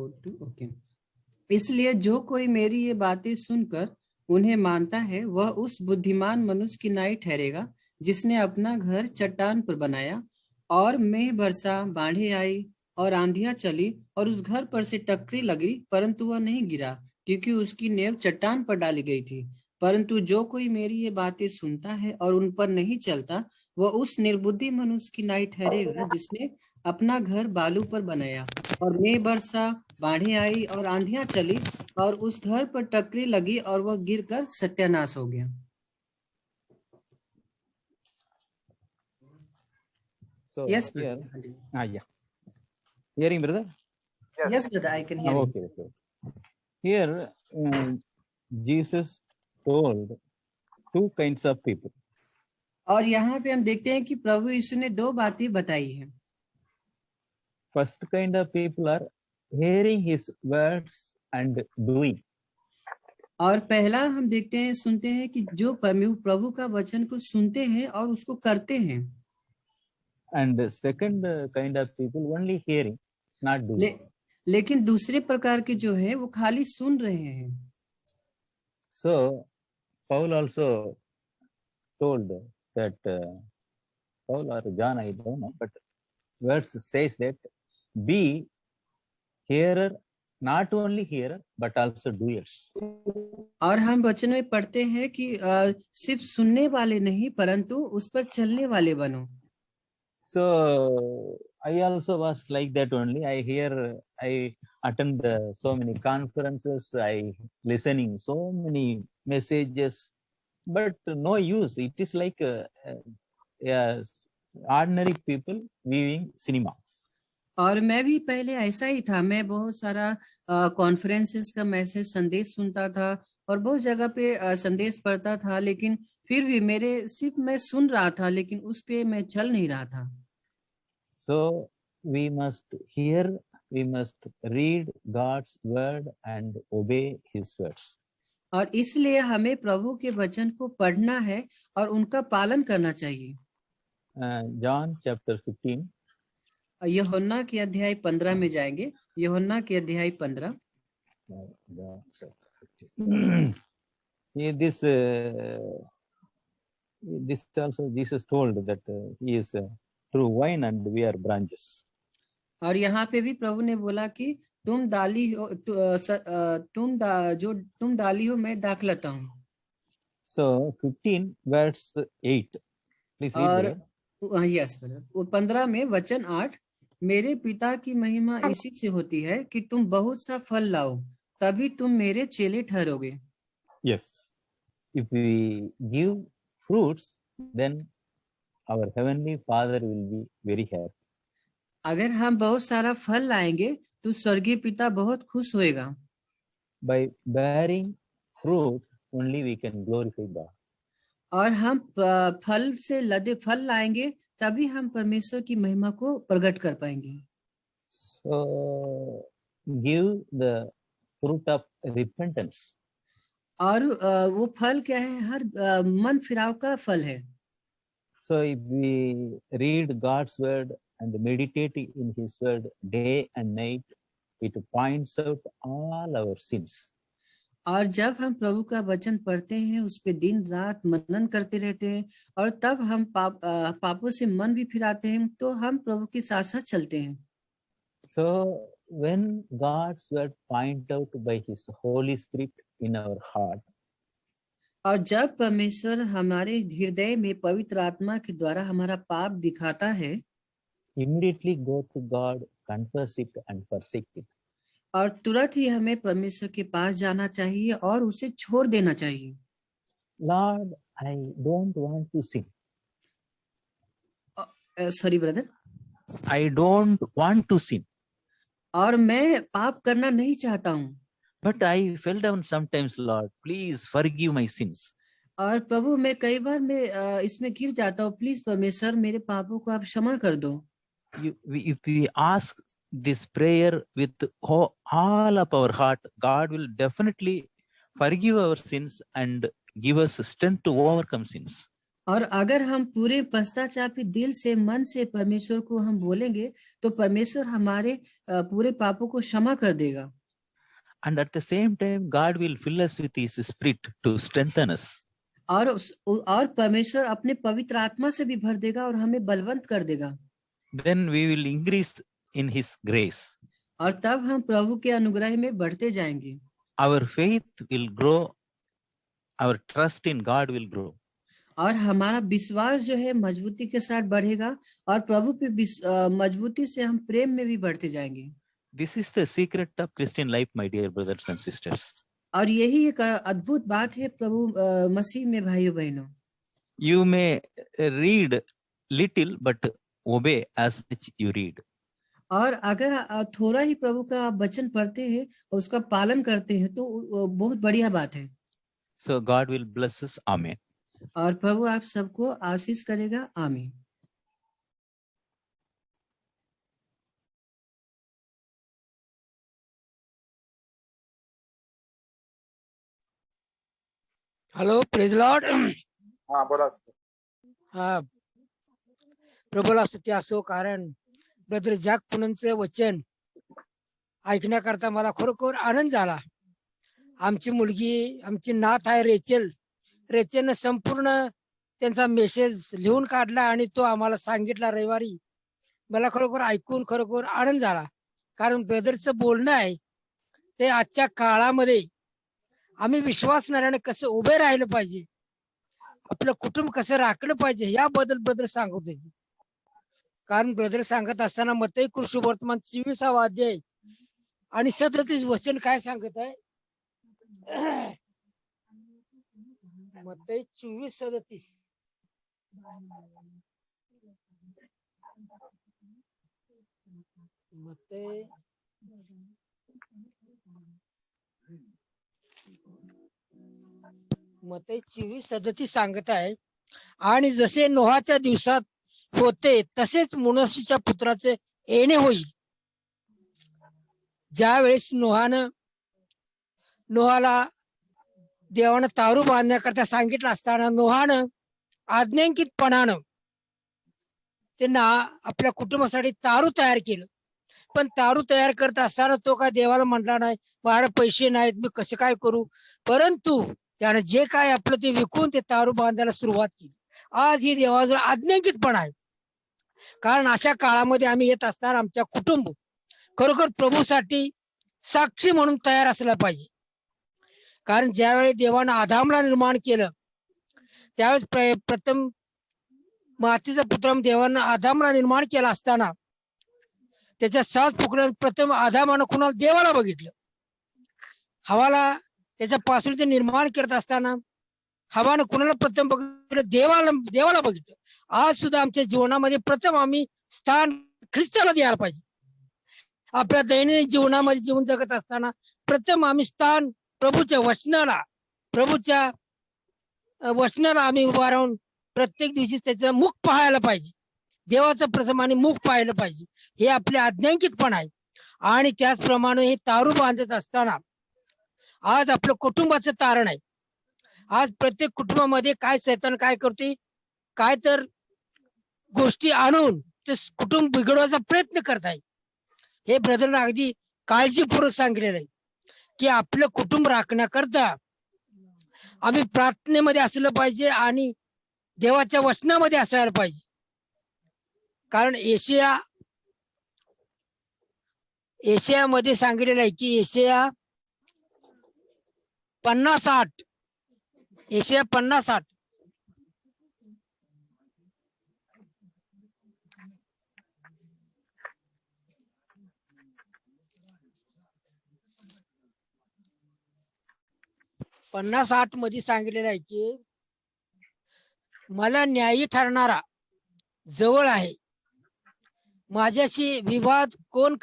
Okay. इसलिए जो कोई मेरी ये बातें सुनकर उन्हें मानता है वह उस बुद्धिमान मनुष्य की नाई ठहरेगा जिसने अपना घर चट्टान पर बनाया, और मेघ बरसा, बाढ़ें आई और आंधियां चली और उस घर पर से टकरी लगी, परंतु वह नहीं गिरा क्योंकि उसकी नींव चट्टान पर डाली गई थी। परंतु जो कोई मेरी ये बातें सुनता है और उन पर नहीं चलता, वह उस निर्बुद्धि मनुष्य की नाई ठहरेगा जिसने अपना घर बालू पर बनाया, और मेघ बरसा, बाढ़ें आई और आंधियां चली और उस घर पर टकरी लगी और वह गिरकर सत्यानाश हो गया। So Yes, here, brother. yeah. Hearing, brother? Yes, brother, I can hear you. Okay. Here, Jesus told two kinds of people. और यहाँ पे हम देखते हैं कि प्रभु यीशु ने दो बातें बताई हैं। First kind of people are hearing his words and doing. और पहला हम देखते हैं, सुनते हैं कि जो प्रभु का वचन को सुनते हैं और उसको करते हैं। And the second kind of people only hearing, not doing. लेकिन दूसरे प्रकार के जो है वो खाली सुन रहे हैं। So Paul also told that Paul or John, I don't know, but verse says that be hearer, not only hearer but also doers. और हम वचन में पढ़ते हैं कि सिर्फ सुनने वाले नहीं परंतु उस पर चलने वाले बनो। So I also was like that only. I attend so many conferences, I listening so many messages, but no use. It is like ordinary people viewing cinema. और मैं भी पहले ऐसा ही था, मैं बहुत सारा कॉन्फ्रेंसेस का मैसेज संदेश सुनता था और बहुत जगह पे संदेश पढ़ता था, लेकिन फिर भी मेरे सिर्फ मैं सुन रहा था लेकिन उस पे मैं चल नहीं रहा था। So we must hear, we must read God's word and obey his words. और इसलिए हमें प्रभु के वचन को पढ़ना है और उनका पालन करना चाहिए। John chapter 15. यूहन्ना के अध्याय 15 में जाएंगे। यूहन्ना के अध्याय 15। This also Jesus told that he is true vine and we are branches. और यहाँ पे भी प्रभु ने बोला कि तुम डाली हो, तुम डाली हो, मैं दाखलता हूँ। So 15 verse 8. Please read और there. यस ब्रदर, 15 में वचन 8, मेरे पिता की महिमा इसी से होती है कि तुम बहुत सा फल लाओ, तभी तुम मेरे चेले ठहरोगे। Yes, if we give fruits, then our heavenly Father will be very happy. अगर हम बहुत सारा फल लाएंगे तो स्वर्गीय पिता बहुत खुश होएगा। By bearing fruit, only we can glorify God. और हम फल से लदे फल लाएंगे तभी हम परमेश्वर की महिमा को प्रकट कर पाएंगे। So give the fruit of repentance. और वो फल क्या है? हर मन फिराव का फल है। So if we read God's word and meditate in his word day and night, it points out all our sins. और जब हम प्रभु का वचन पढ़ते हैं, उस पे दिन रात मनन करते रहते हैं और तब हम पापों से मन भी फिराते हैं, तो हम प्रभु के साथ साथ चलते हैं। So when God's word point out by his Holy Spirit in our heart, और जब परमेश्वर हमारे हृदय में पवित्र आत्मा के द्वारा हमारा पाप दिखाता है, immediately go to God, confess it and forsake it. और तुरंत ही हमें परमेश्वर के पास जाना चाहिए और उसे छोड़ देना चाहिए। Lord, I don't want to sin. Sorry brother, I don't want to sin. और मैं पाप करना नहीं चाहता हूँ। But I fell down sometimes, Lord. Please forgive my sins. और प्रभु मैं कई बार मैं इसमें गिर जाता हूँ, प्लीज परमेश्वर मेरे पापों को आप क्षमा कर दो। If we ask this prayer with all of our heart, God will definitely forgive our sins and give us strength to overcome sins. और अगर हम पूरे पश्चातापी दिल से, मन से परमेश्वर को हम बोलेंगे तो परमेश्वर हमारे पूरे पापों को क्षमा कर देगा। And at the same time, God will fill us with His Spirit to strengthen us. और परमेश्वर अपने पवित्र आत्मा से भी भर देगा और हमें बलवंत कर देगा। Then we will increase in His grace. और तब हम प्रभु के अनुग्रह में बढ़ते जाएंगे। Our faith will grow. Our trust in God will grow. और हमारा विश्वास जो है मजबूती के साथ बढ़ेगा और प्रभु पे मजबूती से हम प्रेम में भी बढ़ते जाएंगे। This is the secret of Christian life, my dear brothers and sisters. और यही एक अद्भुत बात है प्रभु मसीह में भाइयों बहनों। You may read little but obey as much you read. और अगर थोड़ा ही प्रभु का आप वचन पढ़ते हैं और उसका पालन करते हैं तो बहुत बढ़िया बात है। So God will bless us. Amen. और प्रभु आप सबको आशीष करेगा। आमीन। Hello, praise Lord. हा बोला. हा, प्रभूला स्तुती असो. कारण ब्रदर जॅक पुनमचं वचन ऐकण्याकरता मला खरोखर आनंद झाला. आमची मुलगी, आमची नात आहे रेचलनं संपूर्ण त्यांचा मेसेज लिहून काढला आणि तो आम्हाला सांगितला रविवारी. मला खरोखर ऐकून खरोखर आनंद झाला. कारण ब्रदरचं बोलणं आहे ते आजच्या काळामध्ये आम्ही विश्वासणाऱ्याने कसं उभे राहिलं पाहिजे, आपलं कुटुंब कसं राखलं पाहिजे याबद्दल ब्रदर सांगत होते. कारण ब्रदर सांगत असताना मत्तई कृषी वर्तमान 24वा अध्याय आणि 37 वचन काय सांगत आहे. मत्तई 24:37. मत्तई मत्तई 24:37 सांगत आहे. आणि जसे नोहाच्या दिवसात होते तसेच मनुष्याच्या पुत्राचे येणे होईल. ज्या वेळेस नोहाला देवानं तारू बांधण्याकरता सांगितलं असताना नोहानं आज्ञांकितपणानं त्यांना आपल्या कुटुंबासाठी तारू तयार केलं. पण तारू तयार करत असताना तो काय देवाला म्हटला नाही, माझ्याकडे पैसे नाहीत, मी कसं काय करू. परंतु त्याने जे काय आपलं ते विकून ते तारू बांधायला सुरुवात केली. आज ही देवाजवळ आज्ञांकितपणा आहे. कारण अशा काळामध्ये आम्ही येत असताना आमच्या कुटुंब खरोखर प्रभूसाठी साक्षी म्हणून तयार असला पाहिजे. कारण ज्यावेळी देवानं आदामला निर्माण केलं त्यावेळेस प्रथम मातीचा पुत्र देवानं आदामला निर्माण केला असताना त्याच्या 7 पुकड्यात प्रथम आदामानं कुणाला देवाला बघितलं. हवाला त्याच्या पासून ते निर्माण करत असताना हवानं कुणाला प्रथम बघितलं, देवाला बघितलं. आज सुद्धा आमच्या जीवनामध्ये प्रथम आम्ही स्थान ख्रिस्ताला द्यायला पाहिजे. आपल्या दैनंदिन जीवनामध्ये जीवन जगत असताना प्रथम आम्ही स्थान प्रभूच्या वचनाला आम्ही उभा राहून प्रत्येक दिवशी त्याचं मुख पाहायला पाहिजे. देवाचं प्रथम आणि मुख पाहायला पाहिजे. हे आपले आज्ञांकितपण आहे. आणि त्याचप्रमाणे हे तारू बांधत असताना आज आपलं कुटुंबाचं तारण आहे. आज प्रत्येक कुटुंबामध्ये काय सैतान काय करते, काय तर गोष्टी आणून ते कुटुंब बिघडवायचा प्रयत्न करत आहे. हे ब्रदरने अगदी काळजीपूर्वक सांगितलेलं आहे की आपलं कुटुंब राखण्याकरता आम्ही प्रार्थनेमध्ये असलं पाहिजे आणि देवाच्या वचनामध्ये असायला पाहिजे. कारण एशियामध्ये सांगितलेलं आहे की एशिया 50-8 50-8 मध्ये सांगितलेलं आहे की मला न्यायी ठरणारा जवळ आहे, माझ्याशी विवाद कोण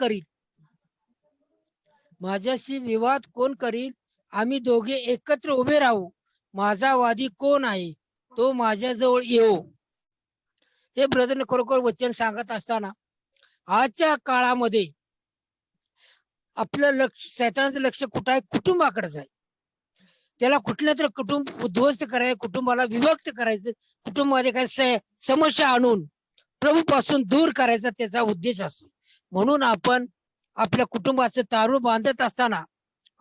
करील, आम्ही दोघे एकत्र उभे राहू, माझा वादी कोण आहे तो माझ्याजवळ येऊ. हे ब्रदरने खरोखर वचन सांगत असताना आजच्या काळामध्ये आपलं लक्ष, शैतानाचं लक्ष कुठं आहे, कुटुंबाकडेच आहे. त्याला कुठलं तर कुटुंब उद्ध्वस्त करायचं, कुटुंबाला विभक्त करायचं, कुटुंबामध्ये काही समस्या आणून प्रभूपासून दूर करायचा त्याचा उद्देश असतो. म्हणून आपण आपल्या कुटुंबाचं तारू बांधत असताना,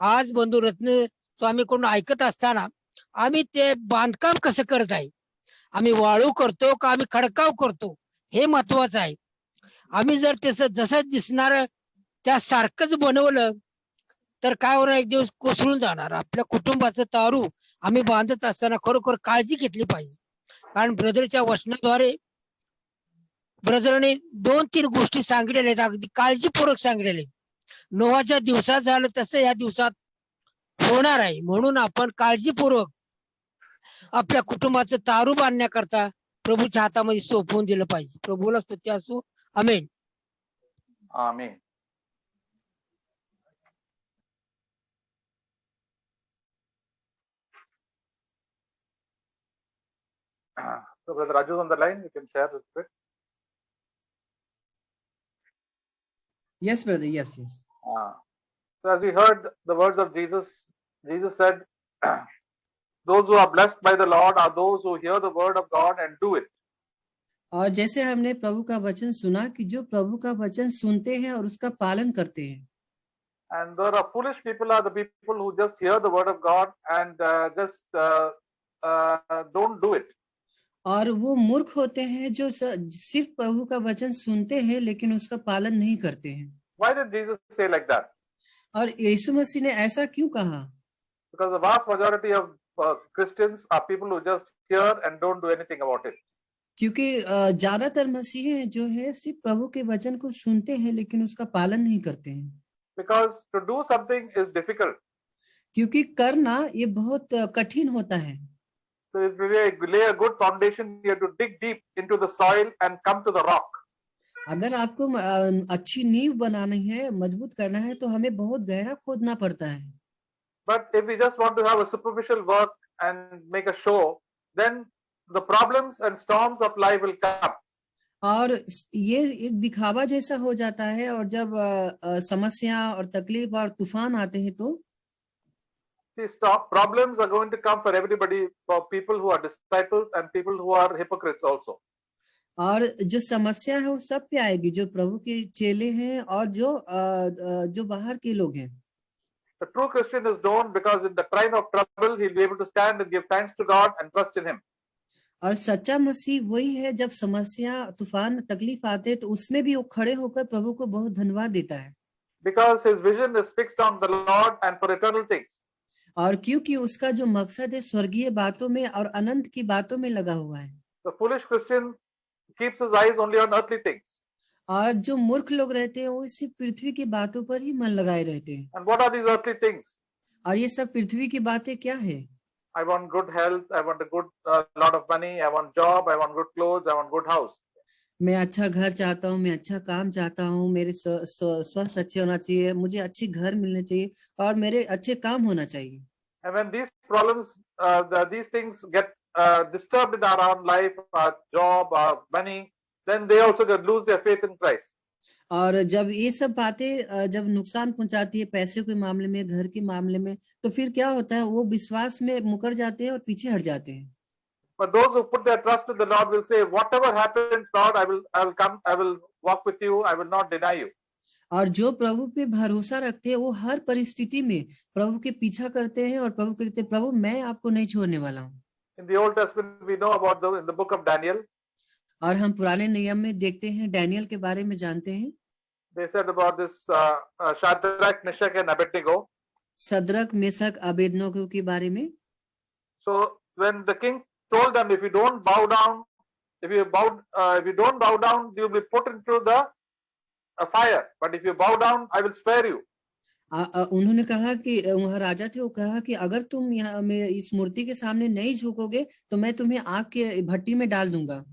आज बंधू रत्न स्वामीकडून ऐकत असताना, आम्ही ते बांधकाम कसं करत आहे, आम्ही वाळू करतो का आम्ही खडकाव करतो, हे महत्वाचं आहे. आम्ही जर त्याचं जसं दिसणार त्यासारखंच बनवलं तर काय होणार, एक दिवस कोसळून जाणार. आपल्या कुटुंबाचं तारू आम्ही बांधत असताना खरोखर काळजी घेतली पाहिजे. कारण ब्रदरच्या वचनाद्वारे ब्रदरने 2-3 गोष्टी सांगितलेल्या आहेत, अगदी काळजीपूर्वक सांगितलेले. नोहाच्या दिवसात झालं तसं या दिवसात होणार आहे. म्हणून आपण काळजीपूर्वक आपल्या कुटुंबाचं तारू बांधण्याकरता प्रभूच्या हातामध्ये सोपवून दिलं पाहिजे. प्रभूला स्तुती असो. आमेन. Amen. So, Brother Raju is on the line. You can share this bit. Yes, brother. Yes. So, as we heard the words of Jesus, Jesus said, "Those who are blessed by the Lord are those who hear the word of God and do it." और जैसे हमने प्रभु का वचन सुना कि जो प्रभु का वचन सुनते हैं और उसका पालन करते हैं, And there are foolish people are the people who just hear the word of God and don't do it. और वो मूर्ख होते हैं जो सिर्फ प्रभु का वचन सुनते हैं लेकिन उसका पालन नहीं करते हैं. Why did Jesus say like that? और यीशु मसीह ने ऐसा क्यों कहा? Because the vast majority of Christians are people who just hear and don't do anything about it. क्योंकि ज्यादातर मसीही जो है सिर्फ प्रभु के वचन को सुनते हैं लेकिन उसका पालन नहीं करते हैं. Because to do something is difficult. क्योंकि करना ये बहुत कठिन होता है. So if we lay a good foundation, you have to dig deep into the soil and come to the rock. अगर आपको अच्छी नींव बनानी है, मजबूत करना है, तो हमें बहुत गहरा खोदना पड़ता है. But if we just want to have a superficial work and make a show, then the problems and storms of life will come. और ये एक दिखावा जैसा हो जाता है, और जब समस्या और तकलीफ और तूफान आते हैं तो problems are going to come for everybody, for people who are disciples and people who are hypocrites also. और जो समस्या है वो सब पे आएगी, जो प्रभु के चेले हैं और जो बाहर के लोग हैं. The true Christian is known because in the time of trouble he'll be able to stand and give thanks to God and trust in him. और सच्चा मसीह वही है जब समस्या तूफान तकलीफ आते हैं तो उसमें भी वो खड़े होकर प्रभु को बहुत धन्यवाद देता है. Because his vision is fixed on the Lord and for eternal things. और क्योंकि उसका जो मकसद है स्वर्गीय बातों में और अनंत की बातों में लगा हुआ है. The foolish Christian keeps his eyes only on earthly things. और जो मूर्ख लोग रहते हैं वो सिर्फ पृथ्वी की बातों पर ही मन लगाए रहते हैं. And what are these earthly things? और ये सब पृथ्वी की बातें क्या है? I want good health, I want a good lot of money, I want job, I want good clothes, I want good house. मैं अच्छा घर चाहता हूँ, मैं अच्छा काम चाहता हूँ, मेरे स्वास्थ्य अच्छे होना चाहिए, मुझे अच्छे घर मिलने चाहिए और मेरे अच्छे काम होना चाहिए. And when these problems, these things get disturbed in our own life, our job, our money, then they also lose their faith in Christ. और जब ये सब बातें जब नुकसान पहुंचाती है पैसे के मामले में, घर के मामले में, तो फिर क्या होता है, वो विश्वास में मुकर जाते हैं और पीछे हट जाते हैं. But those who put their trust in the Lord will say, whatever happens, Lord, I will come, I will walk with you, I will not deny you. और जो प्रभु पे भरोसा रखते हैं वो हर परिस्थिति में प्रभु के पीछा करते हैं और प्रभु कहते हैं, प्रभु मैं आपको नहीं छोड़ने वाला हूँ. In the Old Testament, we know about in the book of Daniel. और हम पुराने नियम में देखते हैं, डैनियल के बारे में जानते हैं. They said about this Shadrach, Meshach, and Abednego. सद्रक, Meshach, Abednego के बारे में. So when the king told them, if you don't bow down, if you don't bow down, you will be put into the fire. But if you bow down, I will spare you. उन्होंने कहा कि वहाँ राजा थे, वो कहा कि अगर तुम यहाँ में इस मूर्ति के सामने नहीं झुकोगे तो मैं तुम्हें आग के भट्टी में डाल दूंगा.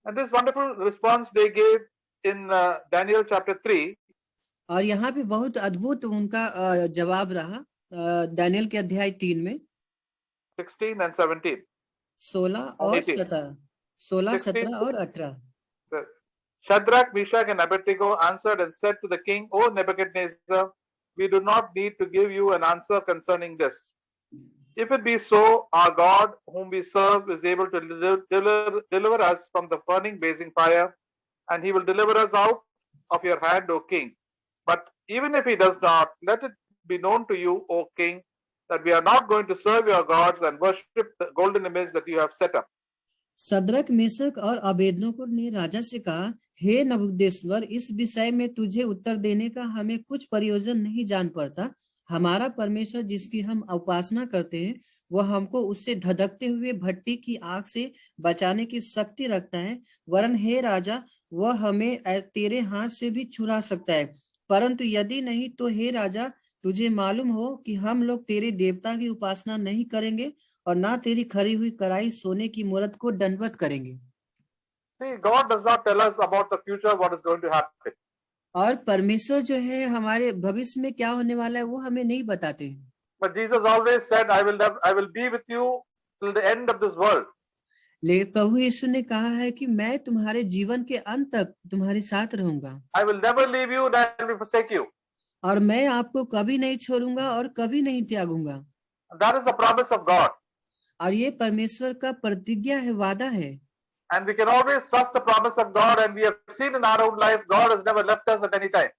And this wonderful response they gave in Daniel chapter 3. और यहाँ पे बहुत अद्भुत उनका जवाब रहा दानियल के अध्याय 3 में 16 and 17. 16 और 17, 16, 17 और 18. Shadrach, Meshach, and Abednego answered and said to the king, O Nebuchadnezzar, we do not need to give you an answer concerning this. If it be so, our God, whom we serve, is able to deliver us from the burning blazing fire, and he will deliver us out of your hand, O king. But even if he does not, let it be known to you, O king, that we are not going to serve your gods and worship the golden image that you have set up. सद्रक, Meshach और Abednego ने राजा से कहा, हे नबूकदनेस्सर, इस विषय में तुझे उत्तर देने का हमें कुछ प्रयोजन नहीं जान पड़ता। हमारा परमेश्वर जिसकी हम उपासना करते हैं, वह हमको उससे धधकते हुए भट्टी की आग से बचाने की शक्ति रखता है। वरन हे राजा, वह हमें तेरे हाथ से भी छुड़ा सकता है। परंतु यदि नहीं तो हे राजा, तुझे मालूम हो कि हम लोग तेरे देवता की उपासना नहीं करेंगे और ना तेरी खरी हुई कराई सोने की मूरत को दंडवत करेंगे। See, God does not tell us about the future, what is going to happen. और परमेश्वर जो है हमारे भविष्य में क्या होने वाला है वो हमें नहीं बताते हैं। But Jesus always said, I will be with you till the end of this world. लेकिन प्रभु यीशु ने कहा है कि मैं तुम्हारे जीवन के अंत तक तुम्हारे साथ रहूंगा। I will never leave you, never forsake you. और मैं आपको कभी नहीं छोड़ूंगा और कभी नहीं त्यागूंगा। That is the promise of God. और ये परमेश्वर का प्रतिज्ञा है, वादा है। And we can always trust the promise of God, and we have seen in our own life, God has never left us at any time.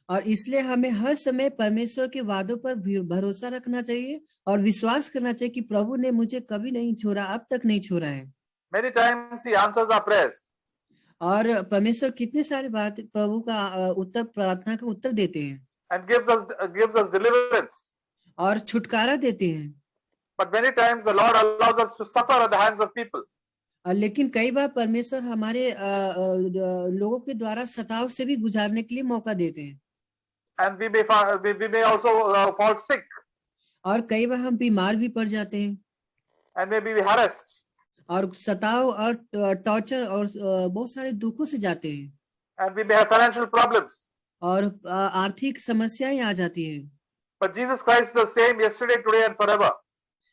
और इसलिए हमें हर समय परमेश्वर के वादों पर भरोसा रखना चाहिए और विश्वास करना चाहिए कि प्रभु ने मुझे कभी नहीं छोड़ा, अब तक नहीं छोड़ा है। Many times he answers our prayers. और परमेश्वर कितने सारे बात प्रभु का उत्तर, प्रार्थना का उत्तर देते हैं And gives us deliverance. और छुटकारा देते हैं। But many times the Lord allows us to suffer at the hands of people. लेकिन कई बार परमेश्वर हमारे लोगों के द्वारा सताव से भी गुजारने के लिए मौका देते हैं। And we may also fall sick. और कई बार हम बीमार भी पड़ जाते हैं। And may be harassed. और सताव और टॉर्चर और बहुत सारे दुखों से जाते हैं। And we may have financial problems. और आर्थिक समस्याएं आ जाती हैं। But Jesus Christ is the same yesterday, today and forever.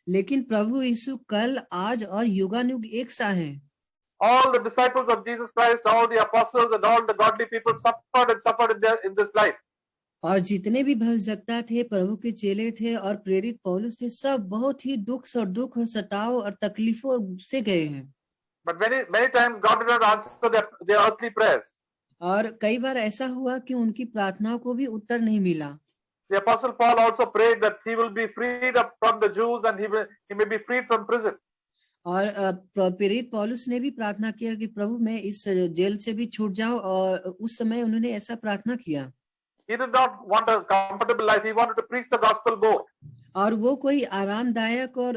लेकिन प्रभु यीशु कल, आज और युगानुग एक सा है। All the disciples of Jesus Christ, all the apostles and all the godly people suffered in this life. और जितने भी भविष्यवक्ता थे, प्रभु के चेले थे और प्रेरित पौलुस थे, सब बहुत ही दुख और सताव और तकलीफों से गए हैं। But many times God did not answer their earthly prayers. और कई बार ऐसा हुआ कि उनकी प्रार्थनाओं को भी उत्तर नहीं मिला। The apostle Paul also prayed that he will be freed up from the Jews and he may be freed from prison. और प्रेरित पौलुस ने भी प्रार्थना किया कि प्रभु मैं इस जेल से भी छूट जाऊं, और उस समय उन्होंने ऐसा प्रार्थना किया। He did not want a comfortable life. He wanted to preach the gospel more. और वो कोई आरामदायक और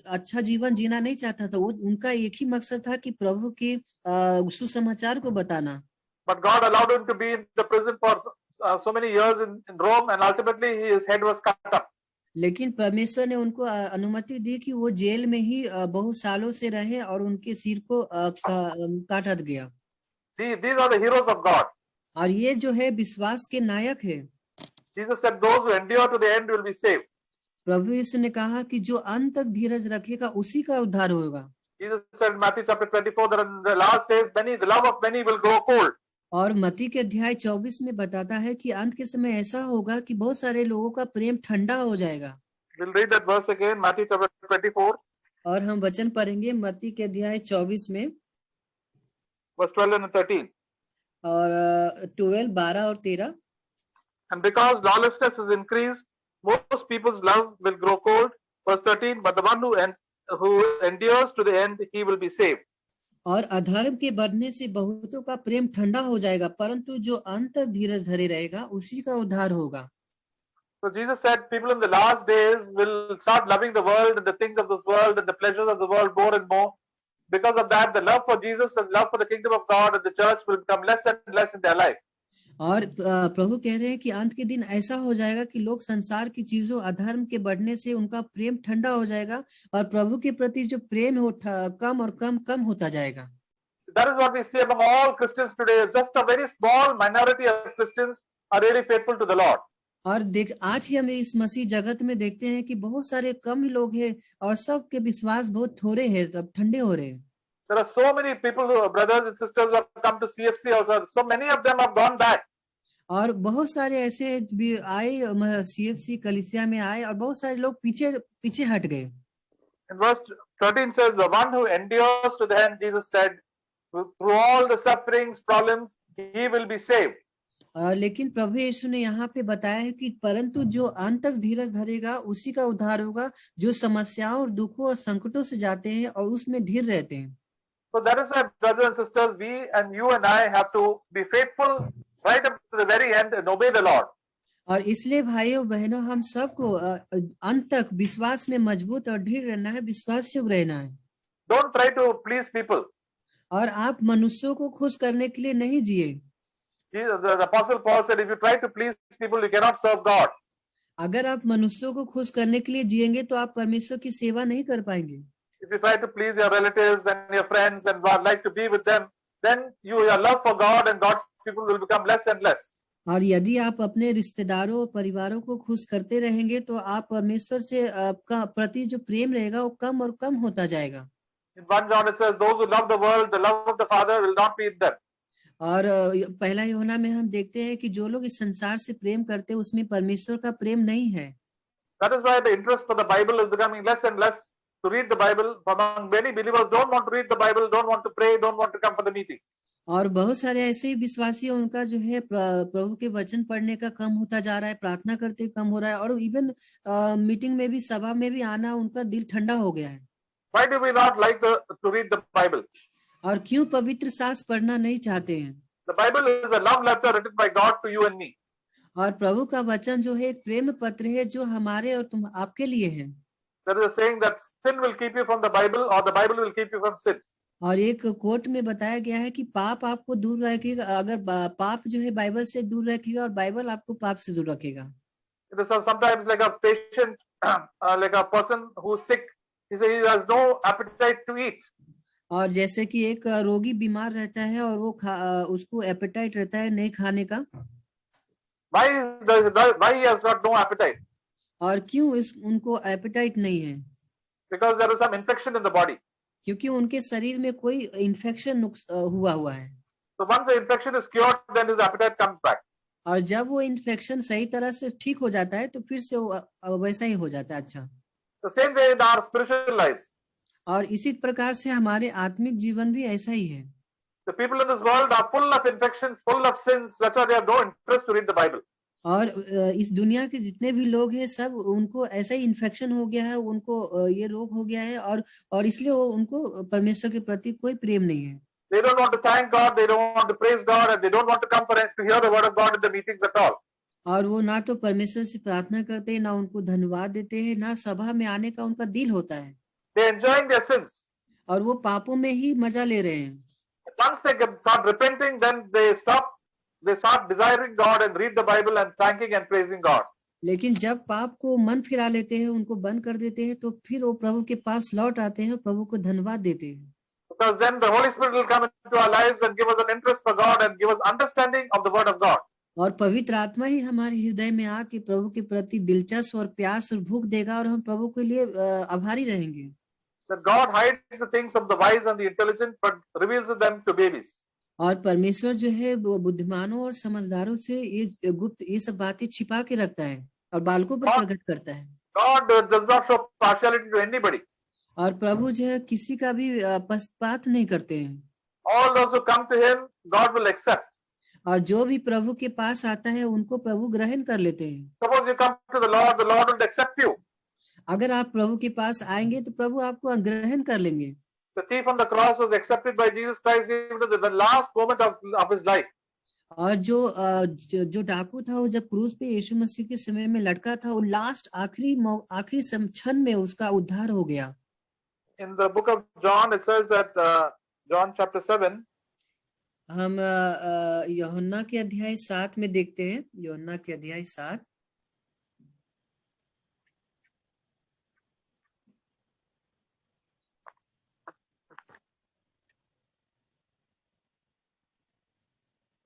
अच्छा जीवन जीना नहीं चाहता था। वो उनका एक ही मकसद था कि प्रभु के सुसमाचार को बताना। But God allowed him to be in the prison for so many years in Rome, and ultimately his head was cut up. लेकिन परमेश्वर ने उनको अनुमति दी कि वो जेल में ही बहुत सालों से रहे और उनके सिर को काटा गया। These are the heroes of God. और ये जो है विश्वास के नायक है। Jesus said, "Those who endure to the end will be saved." प्रभु यीशु ने कहा कि जो अंत तक धीरज रखेगा उसी का उद्धार होगा। Jesus said in Matthew chapter 24 that in the last days the love of many will grow cold. और मत्ती के अध्याय 24 में बताता है कि अंत के समय ऐसा होगा कि बहुत सारे लोगों का प्रेम ठंडा हो जाएगा। We'll read that verse again, Matthew chapter 24. और हम वचन पढ़ेंगे मत्ती के अध्याय 24 में verse 12 and 13. और 12 और 13। And because lawlessness is increased, most people's love will grow cold. Verse 13. But the one who endures to the end, he will be saved. और अधर्म के बढ़ने से बहुतों का प्रेम ठंडा हो जाएगा, परंतु जो अंत तक धीरज धरे रहेगा उसी का उद्धार होगा। So Jesus said people in the last days will start loving the world and the things of this world and the pleasures of the world more and more. Because of that, the love for Jesus and love for the kingdom of God and the church will become less and less in their life. और प्रभु कह रहे हैं कि अंत के दिन ऐसा हो जाएगा कि लोग संसार की चीजों, अधर्म के बढ़ने से उनका प्रेम ठंडा हो जाएगा और प्रभु के प्रति जो प्रेम हो कम और कम होता जाएगा। That is what we see among all Christians today. Just a very small minority of Christians are really faithful to the Lord. और आज ही हम इस मसीह जगत में देखते हैं कि बहुत सारे कम लोग हैं और सबके विश्वास बहुत थोड़े हैं, तब ठंडे हो रहे हैं। There are so many people, brothers and sisters, who have come to CFC also. So many of them have gone back. और बहुत सारे ऐसे भी आए CFC कलीसिया में आए और बहुत सारे लोग पीछे हट गए। In verse 13 says, the one who endures to the end, Jesus said, through all the sufferings, problems, he will be saved. लेकिन प्रभु यीशु ने यहाँ पे बताया है कि परंतु जो अंत तक धीरज धरेगा उसी का उद्धार होगा, जो समस्याओं और दुखों और संकटों से जाते हैं और उसमें ढीर रहते हैं। So that is why, brothers and sisters, we and you and I have to be faithful right up to the very end and obey the Lord. और इसलिए भाइयों बहनों हम सबको अंत तक विश्वास में मजबूत और ढीर रहना है, विश्वास योग्य रहना है। Don't try to please people. और आप मनुष्यों को खुश करने के लिए नहीं जिए। The Apostle Paul said, if you try to please people, you cannot serve God. अगर आप मनुष्यों को खुश करने के लिए जिएंगे तो आप परमेश्वर की सेवा नहीं कर पाएंगे। If you try to please your relatives and your friends and like to be with them, then your love for God and God's people will become less and less. और यदि आप अपने रिश्तेदारों और परिवारों को खुश करते रहेंगे तो आप परमेश्वर से आपका प्रति जो प्रेम रहेगा वो कम और कम होता जाएगा। In 1 John it says, those who love the world, the love of the Father will not be in them. और पहला यूहन्ना में हम देखते हैं कि जो लोग इस संसार से प्रेम करते हैं उसमें परमेश्वर का प्रेम नहीं है। That is why the interest for the Bible is becoming less and less to read the Bible. Among many believers don't want to read the Bible, don't want to pray, don't want to come for the meetings. और बहुत सारे ऐसे ही विश्वासी उनका जो है प्रभु के वचन पढ़ने का कम होता जा रहा है, प्रार्थना करते कम हो रहा है, और इवन मीटिंग में भी, सभा में भी आना उनका दिल ठंडा हो गया है। Why do we not like to read the Bible? और क्यों पवित्र शास्त्र पढ़ना नहीं चाहते हैं? The Bible is a love letter written by God to you and me. और प्रभु का वचन जो है एक प्रेम पत्र है जो हमारे और तुम आपके लिए है। There is a saying that sin will keep you from the Bible or the Bible will keep you from sin. और एक कोट में बताया गया है कि पाप आपको दूर रखेगा, अगर पाप जो है बाइबल से दूर रखेगा और बाइबल आपको पाप से दूर रखेगा। It is sometimes like a patient, like a person who is sick. He says he has no appetite to eat. और जैसे कि एक रोगी बीमार रहता है और वो उसको एपेटाइट रहता है नहीं खाने का। Why he has got no appetite? और क्यों उनको एपेटाइट नहीं है? Because there is some infection in the body. क्योंकि उनके शरीर में कोई इन्फेक्शन हुआ है। So once the infection is cured, then his appetite comes back. और जब वो इन्फेक्शन सही तरह से ठीक हो जाता है तो फिर से वो वैसा ही हो जाता है। अच्छा, The same way in our spiritual lives. और इसी प्रकार से हमारे आत्मिक जीवन भी ऐसा ही है। The people in this world are full of infections, full of sins. That's why they have no interest to read the Bible. और इस दुनिया के जितने भी लोग हैं सब उनको ऐसा ही इन्फेक्शन हो गया है, उनको ये रोग हो गया है, और इसलिए उनको परमेश्वर के प्रति कोई प्रेम नहीं है। They don't want to thank God, they don't want to praise God, and they don't want to come to hear the word of God in the meetings at all. और वो ना तो परमेश्वर से प्रार्थना करते हैं, ना उनको धन्यवाद देते हैं, ना सभा में आने का उनका दिल होता है। They are enjoying their sins. और वो पापों में ही मजा ले रहे हैं। Once they start repenting, then they start desiring God and read the Bible and thanking and praising God. लेकिन जब पाप को मन फिरा लेते हैं, उनको बंद कर देते हैं, तो फिर वो प्रभु के पास लौट आते हैं, प्रभु को धन्यवाद देते हैं। Because then the Holy Spirit will come into our lives and give us an interest for God and give us understanding of the word of God. और पवित्र आत्मा ही हमारे हृदय में आके प्रभु के प्रति दिलचस्प और प्यास और भूख देगा और हम प्रभु के लिए आभारी रहेंगे। That God hides the things from the wise and the intelligent, but reveals them to babies. और परमेश्वर जो है वो बुद्धिमानों और समझदारों से ये गुप्त ये सब बातें छिपा के रखता है और बालकों पर प्रकट करता है। God does not show partiality to anybody. और प्रभु जो है किसी का भी पक्षपात नहीं करते हैं। All those who come to Him, God will accept. और जो भी प्रभु के पास आता है उनको प्रभु ग्रहण कर लेते हैं। Suppose you come to the Lord will accept you. अगर आप प्रभु के पास आएंगे तो प्रभु आपको ग्रहण कर लेंगे। The thief on the cross was accepted by Jesus Christ even to the last moment of his life. और जो डाकू था वो जब क्रूस पे यीशु मसीह के समय में लटका था, वो लास्ट आखिरी क्षण में उसका उद्धार हो गया। In the book of John it says that John chapter 7 हम यूहन्ना के अध्याय 7 में देखते हैं, यूहन्ना के अध्याय 7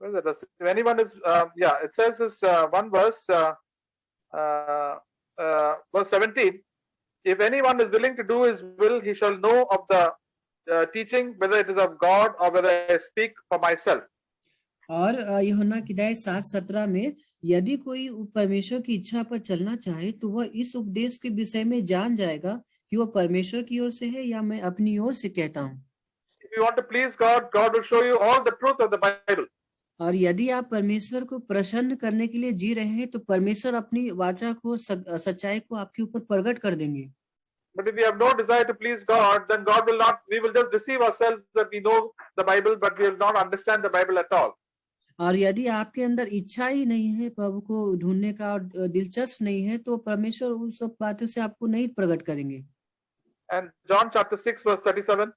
if anyone is it says this one verse verse 17, if anyone is willing to do his will, he shall know of the teaching, whether it is of God or whether I speak for myself. और यूहन्ना की अध्याय 7:17 में यदि कोई परमेश्वर की इच्छा पर चलना चाहे तो वह इस उपदेश के विषय में जान जाएगा कि वो परमेश्वर की ओर से है या मैं अपनी ओर से कहता हूँ। If you want to please God, God will show you all the truth of the Bible. और यदि आप परमेश्वर को प्रसन्न करने के लिए जी रहे हैं तो परमेश्वर अपनी वाचा को सच्चाई को आपके ऊपर प्रकट कर देंगे। But if we have no desire to please God, then God will not, we will just deceive ourselves that we know the Bible, but we will not understand the Bible at all. और यदि आपके अंदर इच्छा ही नहीं है प्रभु को ढूंढने का और दिलचस्प नहीं है तो परमेश्वर उन सब बातों से आपको नहीं प्रकट करेंगे। And John chapter 6 verse 37,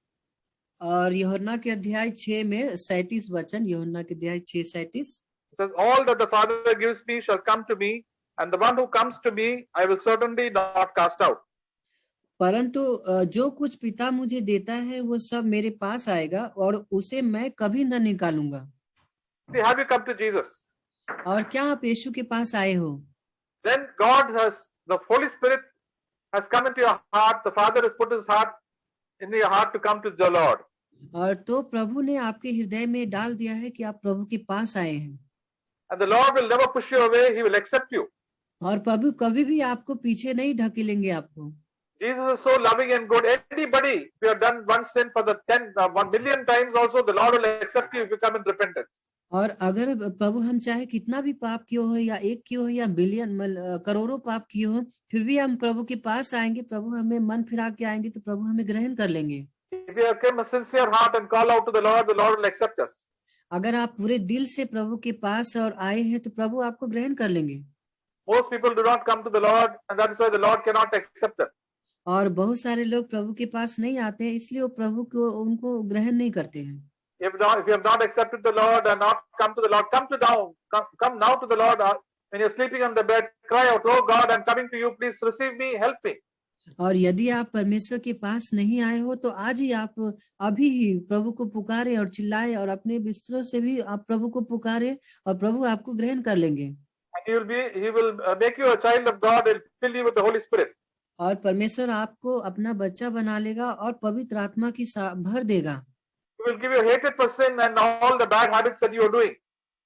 और यूहन्ना के अध्याय 6 में 37 वचन, यूहन्ना के अध्याय 6:37 says, all that the Father gives me shall come to me, and the one who comes to me, I will certainly not cast out. परंतु जो कुछ पिता मुझे देता है वो सब मेरे पास आएगा और उसे मैं कभी न निकालूंगा। See, have you come to Jesus? और क्या आप यीशु के पास आए हो? Then God has, the Holy Spirit has come into your heart. The Father has put his heart in your heart to come to the Lord. और तो प्रभु ने आपके हृदय में डाल दिया है कि आप प्रभु के पास आए हैं। And the Lord will never push you away. He will accept you. और प्रभु कभी भी आपको पीछे नहीं ढकेलेंगे आपको। Jesus is so loving and good. Anybody, if you have done one sin for the 1 million times also, the Lord will accept you if you come in repentance. और अगर प्रभु हम चाहे कितना भी पाप किए हो या एक किए हो या बिलियन करोड़ों पाप किए हो, फिर भी हम प्रभु के पास आएंगे, प्रभु हमें मन फिरा के आएंगे तो प्रभु हमें ग्रहण कर लेंगे। If you have come a sincere heart and call out to the Lord will accept us. अगर आप पूरे दिल से प्रभु के पास और आए हैं तो प्रभु आपको ग्रहण कर लेंगे। Most people do not come to the Lord, and that is why the Lord cannot accept them. और बहुत सारे लोग प्रभु के पास नहीं आते हैं, इसलिए वो प्रभु को उनको ग्रहण नहीं करते हैं। If you have not accepted the Lord and not come to the Lord, come now to the Lord. When you're sleeping on the bed, cry out, "Oh God, I'm coming to you. Please receive me, help me." और यदि आप परमेश्वर के पास नहीं आए हो तो आज ही आप अभी ही प्रभु को पुकारे और चिल्लाए और अपने बिस्तरों से भी आप प्रभु को पुकारे और प्रभु आपको ग्रहण कर लेंगे। And He will make you a child of God and fill you with the Holy Spirit. और परमेश्वर आपको अपना बच्चा बना लेगा और पवित्र आत्मा की भर देगा। He will give you hatred for sin and all the bad habits that you are doing.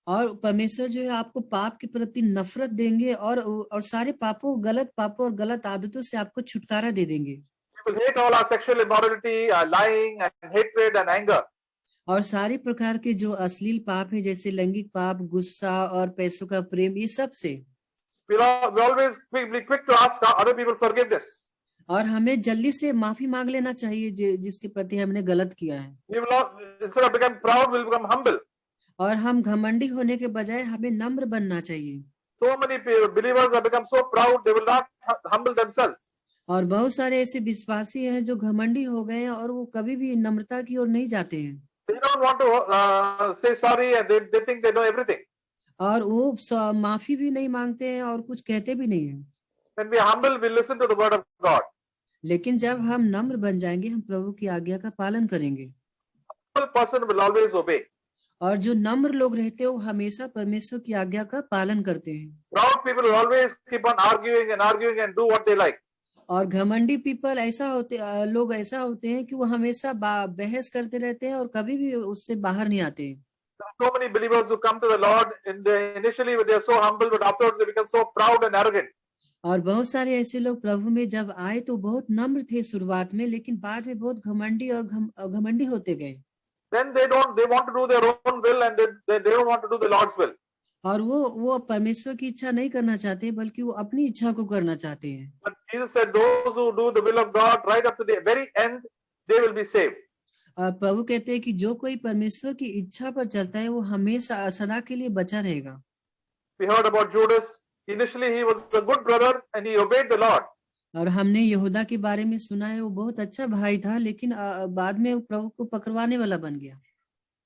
और परमेश्वर जो है आपको पाप के प्रति नफरत देंगे और सारे पापों, गलत पापों और गलत आदतों से आपको छुटकारा दे देंगे। He will hate all our sexual immorality, our lying and hatred and anger. और सारे प्रकार के जो अश्लील पाप है जैसे लैंगिक पाप, गुस्सा और पैसों का प्रेम, ये सब से We always be quick to ask other people forgiveness. और हमें जल्दी से माफी मांग लेना चाहिए जिसके प्रति हमने गलत किया है। We will not, instead of becoming proud, we will become humble. और हम घमंडी होने के बजाय हमें नम्र बनना चाहिए। So many believers have become so proud they will not humble themselves. और बहुत सारे ऐसे विश्वासी हैं जो घमंडी हो गए हैं और वो कभी भी नम्रता की ओर नहीं जाते हैं। They don't want to say sorry and they think they know everything. और वो माफी भी नहीं मांगते हैं और कुछ कहते भी नहीं हैं। When we are humble, we listen to the word of God. लेकिन जब हम नम्र बन जाएंगे हम प्रभु की आज्ञा का पालन करेंगे। Humble person will always obey. और जो नम्र लोग रहते हैं वो हमेशा परमेश्वर की आज्ञा का पालन करते हैं। Proud people will always keep on arguing and do what they like. और घमंडी पीपल लोग ऐसा होते हैं कि वो हमेशा बहस करते रहते हैं और कभी भी उससे बाहर नहीं आते हैं। So many believers who come to the Lord initially they are so humble, but afterwards they become so proud and arrogant. और बहुत सारे ऐसे लोग प्रभु में जब आए तो बहुत नम्र थे शुरुआत में, लेकिन बाद में बहुत घमंडी और घमंडी होते गए। Then they want to do their own will and they don't want to do the Lord's will. और वो परमेश्वर की इच्छा नहीं करना चाहते बल्कि वो अपनी इच्छा को करना चाहते हैं। But Jesus said, those who do the will of God right up to the very end, they will be saved. और प्रभु कहते हैं कि जो कोई परमेश्वर की इच्छा पर चलता है वो हमेशा सदा के लिए बचा रहेगा। We heard about Judas. Initially he was a good brother and he obeyed the Lord. और हमने यहूदा के बारे में सुना है, वो बहुत अच्छा भाई था लेकिन बाद में प्रभु को पकड़वाने वाला बन गया।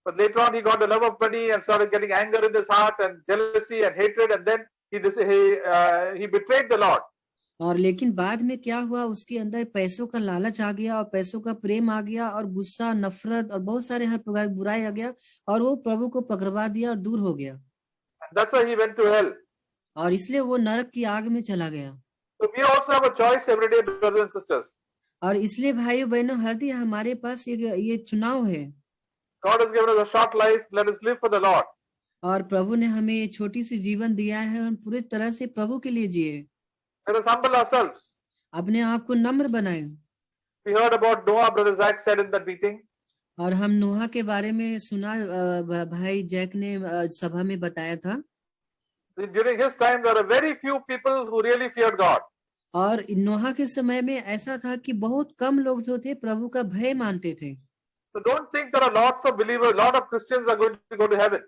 But later on he got the love of money and started getting anger in his heart and jealousy and hatred, and then he betrayed the Lord. और लेकिन बाद में क्या हुआ, उसके अंदर पैसों का लालच आ गया और पैसों का प्रेम आ गया और गुस्सा, नफरत और बहुत सारे हर प्रकार की बुराई आ गया और वो प्रभु को पकड़वा दिया और दूर हो गया। And that's why he went to hell. और इसलिए वो नरक की आग में चला गया। So we also have a choice every day, brothers and sisters. और इसलिए भाइयों बहनों हर दिन हमारे पास ये चुनाव है। God has given us a short life. Let us live for the Lord. और प्रभु ने हमें ये छोटी सी जीवन दिया है और पूरी तरह से प्रभु के लिए जिए। Let us humble ourselves. अपने आप को नम्र बनाए। We heard about Noah, Brother Zach said in that meeting. और हम नोहा के बारे में सुना, भाई जैक ने सभा में बताया था। During his time, there are very few people who really feared God. और नोहा के समय में ऐसा था कि बहुत कम लोग जो थे प्रभु का भय मानते थे। So don't think there are lots of believers, lot of Christians are going to go to heaven.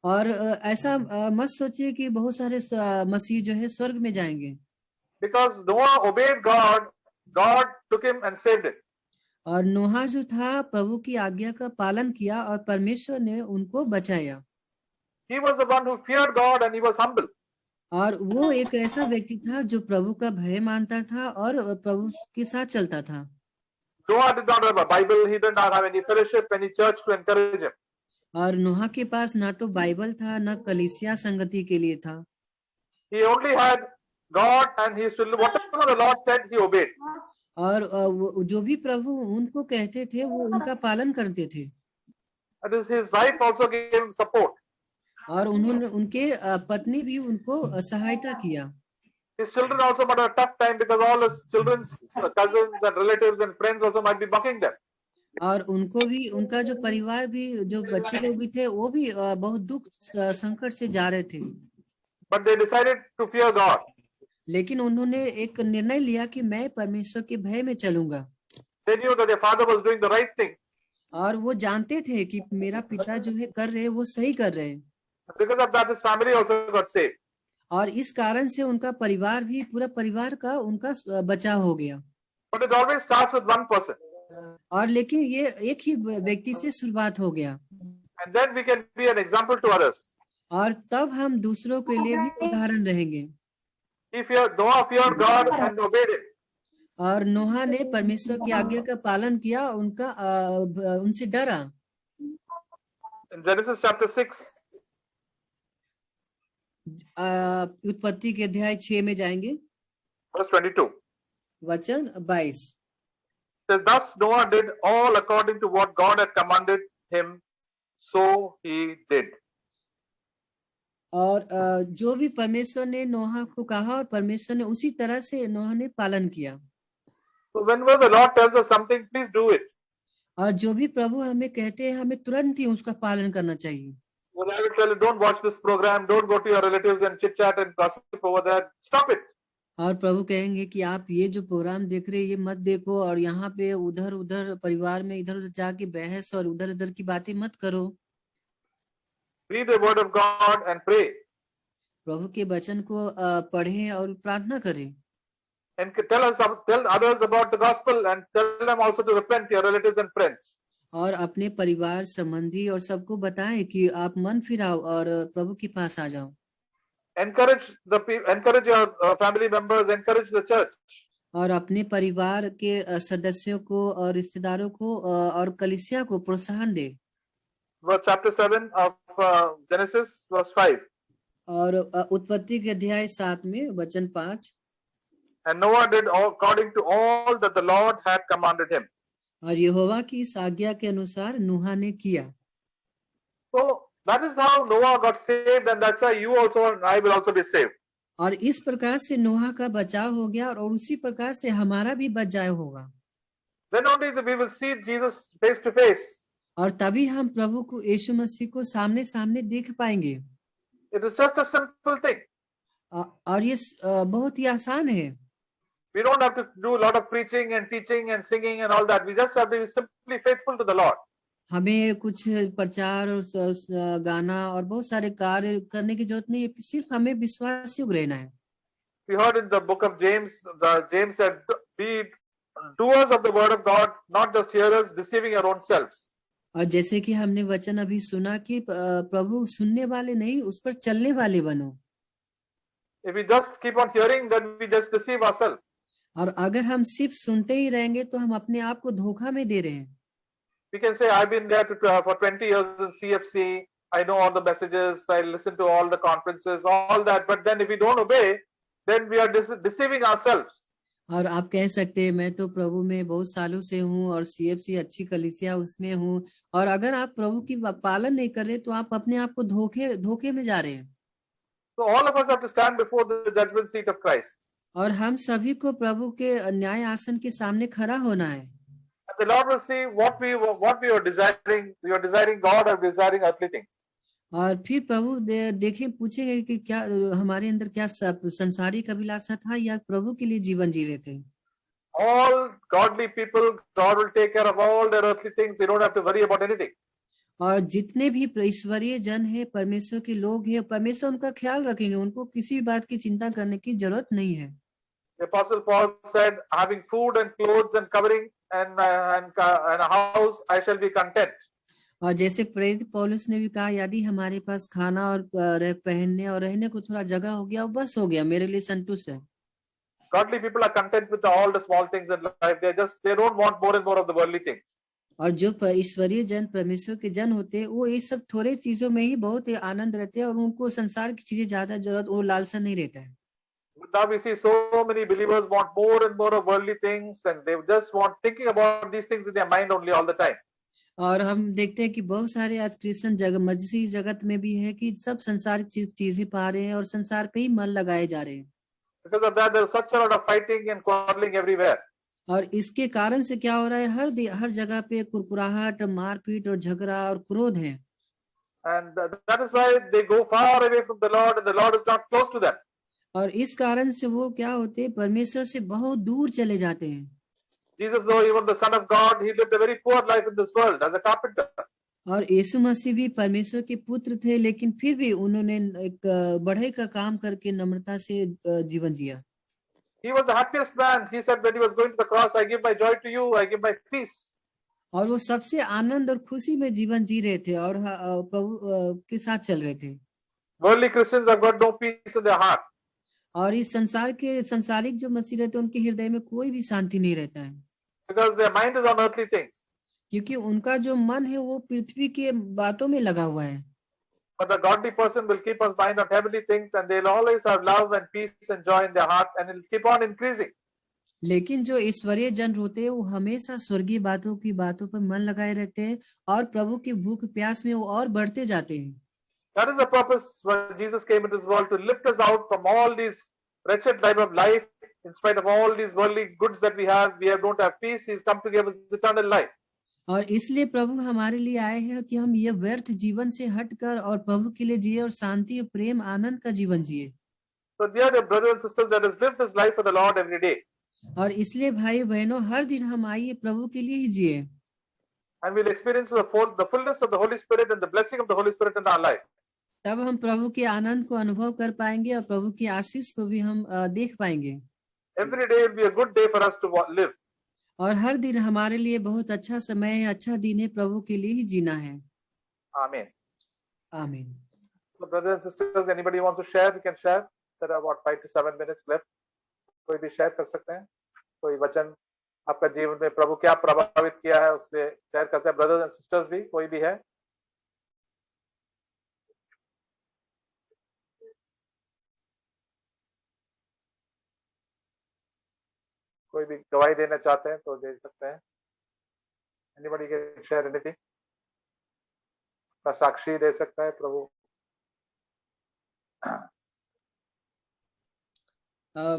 और ऐसा मत सोचिए कि बहुत सारे मसीह जो है स्वर्ग में जाएंगे। Because Noah obeyed God, God took him and saved him. और नोहा जो था प्रभु की आज्ञा का पालन किया और परमेश्वर ने उनको बचाया। He was the one who feared God and he was humble. और वो एक ऐसा व्यक्ति था जो प्रभु का भय मानता था और प्रभु के साथ चलता था। Noah did not have a Bible. He did not have any fellowship, any church to encourage him. और नोहा के पास ना तो बाइबल था, ना कलीसिया संगति के लिए था। He only had God and he still, whatever the Lord said, he obeyed. और जो भी प्रभु उनको कहते थे वो उनका पालन करते थे। That is, his wife also gave him support. और उन्होंने उनके पत्नी भी उनको सहायता किया। His children also had a tough time because all his children's cousins and relatives and friends also might be mocking them. और उनको भी, उनका जो परिवार भी, जो बच्चे लोग भी थे, वो भी बहुत दुख संकट से जा रहे थे। But they decided to fear God. लेकिन उन्होंने एक निर्णय लिया कि मैं परमेश्वर के भय में चलूंगा। They knew that their father was doing the right thing. और वो जानते थे कि मेरा पिता जो है कर रहे हैं वो सही कर रहे हैं। Because of that, his family also got saved. और इस कारण से उनका परिवार भी, पूरा परिवार का उनका बचाव हो गया। But it always starts with one person. और लेकिन ये एक ही व्यक्ति से शुरुआत हो गया। And then we can be an example to others. और तब हम दूसरों के लिए भी उदाहरण रहेंगे। Noah feared God and obeyed him. और नोहा ने परमेश्वर की आज्ञा का पालन किया, उनसे डरा। In Genesis chapter 6, उत्पत्ति के अध्याय 6 में जाएंगे, verse 22. वचन 22। Says, thus Noah did all according to what God had commanded him, so he did. और जो भी परमेश्वर ने नोहा को कहा और परमेश्वर ने उसी तरह से नोहा ने पालन किया। So whenever the Lord tells us something, please do it. और जो भी प्रभु हमें कहते हैं हमें तुरंत ही उसका पालन करना चाहिए। When I will tell you, don't watch this program, don't go to your relatives and chit chat and gossip over that. Stop it. और प्रभु कहेंगे कि आप ये जो प्रोग्राम देख रहे हैं ये मत देखो, और यहाँ पे उधर उधर परिवार में इधर उधर जाके बहस और उधर उधर की बातें मत करो। Read the word of God and pray. प्रभु के वचन को पढ़ें और प्रार्थना करें। And tell others about the gospel and tell them also to repent, your relatives and friends. और अपने परिवार संबंधी और सबको बताएं कि आप मन फिराओ और प्रभु के पास आ जाओ। Encourage your family members, encourage the church. और अपने परिवार के सदस्यों को और रिश्तेदारों को और कलीसिया को प्रोत्साहन दे। Verse chapter 7 of Genesis, verse 5. और उत्पत्ति के अध्याय 7 में वचन 5। And Noah did according to all that the Lord had commanded him. और यहोवा की इस आज्ञा के अनुसार नूहा ने किया। So that is how Noah got saved, and that's why you also and I will also be saved. और इस प्रकार से नोहा का बचाव हो गया और उसी प्रकार से हमारा भी बचाव होगा। Then only we will see Jesus face to face. और तभी हम प्रभु को, यीशु मसीह को सामने सामने देख पाएंगे। It is just a simple thing. और ये बहुत ही आसान है। We don't have to do a lot of preaching and teaching and singing and all that. We just have to be simply faithful to the Lord. हमें कुछ प्रचार और गाना और बहुत सारे कार्य करने की जरूरत नहीं है, सिर्फ हमें विश्वास योग्य रहना है। We heard in the book of James, James said, be doers of the word of God, not just hearers, deceiving your own selves. और जैसे कि हमने वचन अभी सुना कि प्रभु सुनने वाले नहीं, उस पर चलने वाले बनो। If we just keep on hearing, then we just deceive ourselves. और अगर हम सिर्फ सुनते ही रहेंगे तो हम अपने आप को धोखा में दे रहे हैं। We can say, I've been there for 20 years in CFC. I know all the messages. I listen to all the conferences, all that. But then if we don't obey, then we are deceiving ourselves. और आप कह सकते हैं मैं तो प्रभु में बहुत सालों से हूँ और CFC अच्छी कलीसिया उसमें हूँ, और अगर आप प्रभु की पालन नहीं कर रहे तो आप अपने आप को धोखे में जा रहे हैं। So all of us have to stand before the judgment seat of Christ. और हम सभी को प्रभु के न्याय आसन के सामने खड़ा होना है। the Lord will see what we were desiring. We were desiring God or desiring earthly things. और फिर प्रभु देखे पूछेंगे कि क्या हमारे अंदर क्या संसारिक अभिलाषा था या प्रभु के लिए जीवन जी रहे थे। All godly people, God will take care of all their earthly things. They don't have to worry about anything. और जितने भी ईश्वरीय जन है, परमेश्वर के लोग हैं, परमेश्वर उनका ख्याल रखेंगे, उनको किसी भी बात की चिंता करने की जरूरत नहीं है। The Apostle Paul said, having food and clothes and covering and a house, I shall be content. और जैसे प्रेरित पौलुस ने भी कहा, यदि हमारे पास खाना और पहनने और रहने को थोड़ा जगह हो गया, बस हो गया, मेरे लिए संतुष्ट है। Godly people are content with all the small things in life. They don't want more and more of the worldly things. और जो ईश्वरीय जन, परमेश्वर के जन होते हैं, वो ये सब थोड़े चीजों में ही बहुत आनंद रहते हैं और उनको संसार की चीजें ज्यादा जरूरत, वो लालसा नहीं रहता है। Now we see so many believers want more and more of worldly things, and they just want thinking about these things in their mind only all the time. और हम देखते हैं कि बहुत सारे आज क्रिश्चियन मसीही जगत में भी है कि सब संसार की चीजें पा रहे हैं और संसार पे ही मन लगाए जा रहे हैं। Because of that, there is such a lot of fighting and quarreling everywhere. और इसके कारण से क्या हो रहा है, हर जगह पे कुरकुराहट, मारपीट और झगड़ा और क्रोध है। And that is why they go far away from the Lord, and the Lord is not close to them. और इस कारण से वो क्या होते हैं, परमेश्वर से बहुत दूर चले जाते हैं। Jesus, though even the Son of God, he lived a very poor life in this world as a carpenter. और यीशु मसीह भी परमेश्वर के पुत्र थे, लेकिन फिर भी उन्होंने एक बढ़ई का काम करके नम्रता से जीवन जिया। He was the happiest man. He said when he was going to the cross, I give my joy to you, I give my peace. और वो सबसे आनंद और खुशी में जीवन जी रहे थे और प्रभु के साथ चल रहे थे। Worldly Christians have got no peace in their heart. और इस संसार के संसारिक जो मसीह रहते हैं, उनके हृदय में कोई भी शांति नहीं रहता है, Because their mind is on earthly things. क्योंकि उनका जो मन है वो पृथ्वी के बातों में लगा हुआ है। But the godly person will keep his mind on heavenly things, and they'll always have love and peace and joy in their heart, and it'll keep on increasing. लेकिन जो ईश्वरीय जन होते हैं, वो हमेशा स्वर्गीय बातों पर मन लगाए रहते हैं और प्रभु की भूख प्यास में वो और बढ़ते जाते हैं। That is the purpose when Jesus came into this world, to lift us out from all these wretched type of life. In spite of all these worldly goods that we don't have peace. He's come to give us eternal life. और इसलिए प्रभु हमारे लिए आए हैं कि हम ये व्यर्थ जीवन से हटकर और प्रभु के लिए जिए और शांति, प्रेम, आनंद का जीवन जिए। So dear brothers and sisters, let us live this life for the Lord every day. और इसलिए भाई बहनों, हर दिन हम आइए प्रभु के लिए ही जिए। And we'll experience the fullness of the Holy Spirit and the blessing of the Holy Spirit in our life. तब हम प्रभु के आनंद को अनुभव कर पाएंगे और प्रभु की आशीष को भी हम देख पाएंगे। Every day will be a good day for us to live. और हर दिन हमारे लिए बहुत अच्छा समय है, अच्छा दिन है, प्रभु के लिए ही जीना है। Amen. आमीन। So brothers and sisters, anybody wants to share, we can share. There are about 5 to 7 minutes left. कोई भी शेयर कर सकते हैं, कोई वचन आपका जीवन में प्रभु क्या प्रभावित किया है उससे शेयर करते हैं। ब्रदर्स एंड सिस्टर्स भी कोई भी है, कोई भी गवाही देना चाहते हैं तो दे सकते हैं। Anybody can share anything? का साक्षी दे सकता है प्रभु।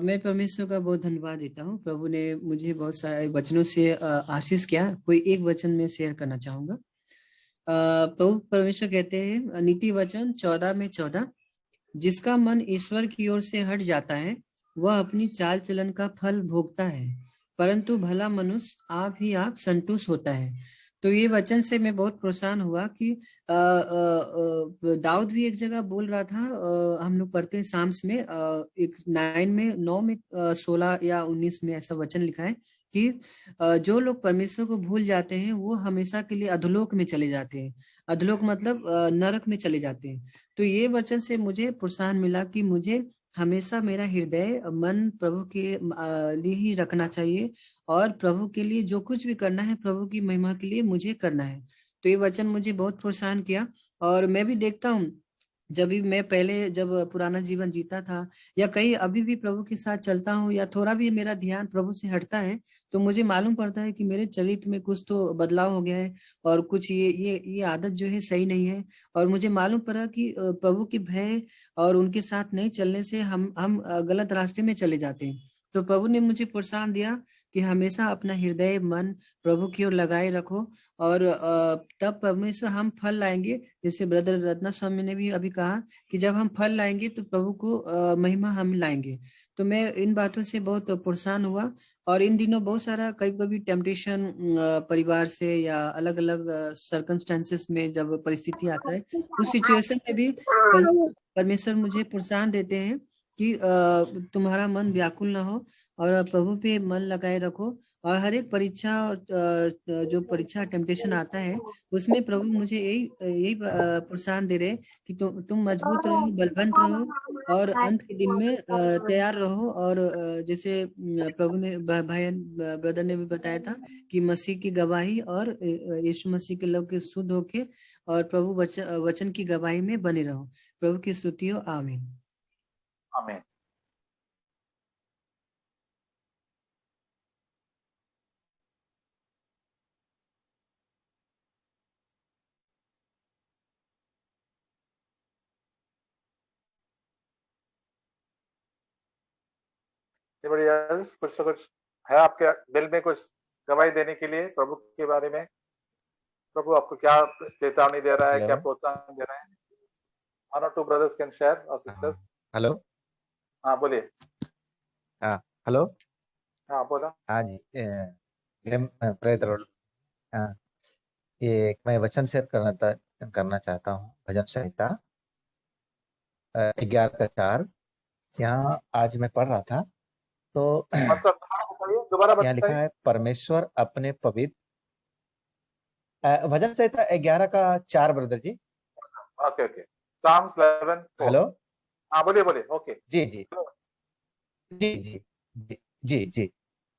मैं परमेश्वर का बहुत धन्यवाद देता हूँ। प्रभु ने मुझे बहुत सारे वचनों से आशीष किया। कोई एक वचन में शेयर करना चाहूंगा। प्रभु परमेश्वर कहते हैं नीति वचन 14:14, जिसका मन ईश्वर की ओर से हट जाता है वह अपनी चाल चलन का फल भोगता है, परंतु भला मनुष्य आप ही आप संतुष्ट होता है। तो ये वचन से मैं बहुत प्रोत्साहन हुआ कि दाऊद भी एक जगह बोल रहा था, हम लोग पढ़ते हैं साम्स में 9 में 16 या 19 में ऐसा वचन लिखा है कि जो लोग परमेश्वर को भूल जाते हैं वो हमेशा के लिए अधोलोक में चले जाते हैं। अधोलोक मतलब नरक में चले जाते हैं। तो ये वचन से मुझे प्रोत्साहन मिला कि मुझे हमेशा मेरा हृदय मन प्रभु के लिए ही रखना चाहिए और प्रभु के लिए जो कुछ भी करना है प्रभु की महिमा के लिए मुझे करना है। तो ये वचन मुझे बहुत प्रोत्साहन किया। और मैं भी देखता हूँ जब भी मैं पहले जब पुराना जीवन जीता था या कहीं अभी भी प्रभु के साथ चलता हूँ या थोड़ा भी मेरा ध्यान प्रभु से हटता है तो मुझे मालूम पड़ता है कि मेरे चरित्र में कुछ तो बदलाव हो गया है और कुछ ये आदत जो है सही नहीं है। और मुझे मालूम पड़ा कि प्रभु के भय और उनके साथ नहीं चलने से हम गलत रास्ते में चले जाते हैं। तो प्रभु ने मुझे प्रोत्साहन दिया कि हमेशा अपना हृदय मन प्रभु की ओर लगाए रखो, और तब परमेश्वर हम फल लाएंगे। जैसे ब्रदर रत्ना स्वामी ने भी अभी कहा कि जब हम फल लाएंगे तो प्रभु को महिमा हम लाएंगे। तो मैं इन बातों से बहुत प्रोत्साहन हुआ। और इन दिनों बहुत सारा कभी कभी टेम्पटेशन परिवार से या अलग अलग सर्कमस्टेंसेस में जब परिस्थिति आता है, उस सिचुएशन में भी परमेश्वर मुझे प्रोत्साहन देते हैं कि तुम्हारा मन व्याकुल ना हो और प्रभु पे मन लगाए रखो। और हर एक परीक्षा और जो परीक्षा टेम्पटेशन आता है उसमें प्रभु मुझे यही यही प्रोत्साहन दे रहे हैं कि तुम मजबूत रहो, बलवंत रहो, और अंत के दिन में तैयार रहो। और जैसे प्रभु ने भाई ब्रदर ने भी बताया था कि मसीह की गवाही और यीशु मसीह के लोग के शुद्ध होके और प्रभु वचन की गवाही में बने रहो। प्रभु की स्तुति हो, आमीन। आमीन। Anybody else? कुछ ना कुछ है आपके दिल में कुछ गवाही देने के लिए प्रभु के बारे में? प्रभु आपको क्या चेतावनी दे रहा है, क्या प्रोत्साहन दे रहे हैं? One or two brothers can share or sisters. Hello. हाँ बोलिए। हाँ हेलो। हाँ बोला। हाँ जी, प्रेज द लॉर्ड। ये मैं वचन शेयर करना चाहता हूँ। भजन संहिता 11:4 यहाँ आज मैं पढ़ रहा था तो यहाँ लिखा है परमेश्वर अपने पवित्र, भजन संहिता 11:4 brother ji. Okay okay. Psalms 11:4. Hello. हाँ बोलिए बोलिए। ओके जी जी जी जी जी जी जी।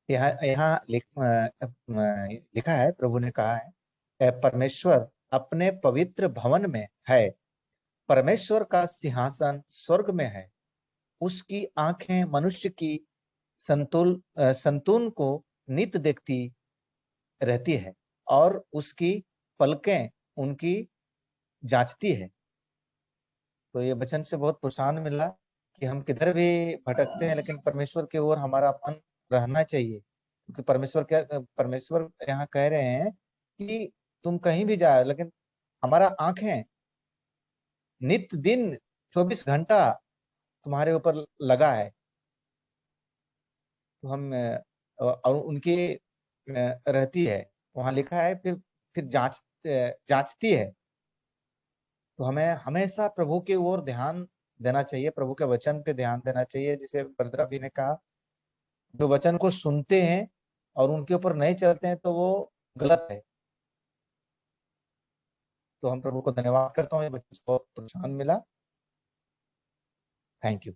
यहाँ लिखा है, प्रभु ने कहा है परमेश्वर अपने पवित्र भवन में है, परमेश्वर का सिंहासन स्वर्ग में है, उसकी आंखें मनुष्य की संतून को नित देखती रहती है और उसकी पलकें उनकी जांचती है। तो ये वचन से बहुत प्रोत्साहन मिला कि हम किधर भी भटकते हैं लेकिन परमेश्वर की ओर हमारा मन रहना चाहिए, क्योंकि परमेश्वर यहाँ कह रहे हैं कि तुम कहीं भी जाओ लेकिन हमारा आंखें नित दिन 24 घंटा तुम्हारे ऊपर लगा है। तो हम और उनकी रहती है, वहां लिखा है, फिर जांचती है। तो हमें हमेशा प्रभु की ओर ध्यान देना चाहिए, प्रभु के वचन पे ध्यान देना चाहिए। जिसे ब्रदर भी ने कहा, जो वचन को सुनते हैं और उनके ऊपर नहीं चलते हैं तो वो गलत है। तो हम प्रभु को धन्यवाद करता हूँ, ये वचन को प्रोत्साहन मिला। Thank you.